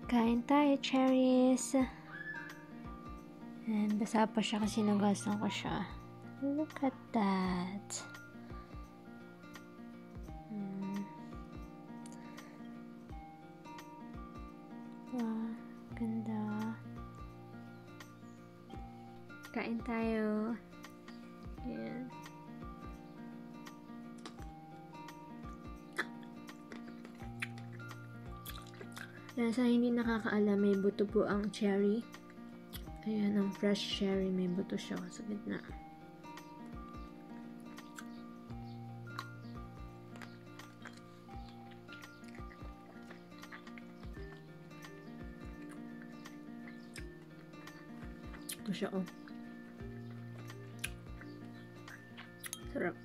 Kain tayo, cherries. And basa pa siya kasi nagasan ko siya. Look at that. Wow, ganda. Kain tayo. Ayan. Sa hindi nakakaalam, may buto po ang cherry. Ayan, ang fresh cherry, may buto siya sa gitna. Ito siya, oh. Sarap.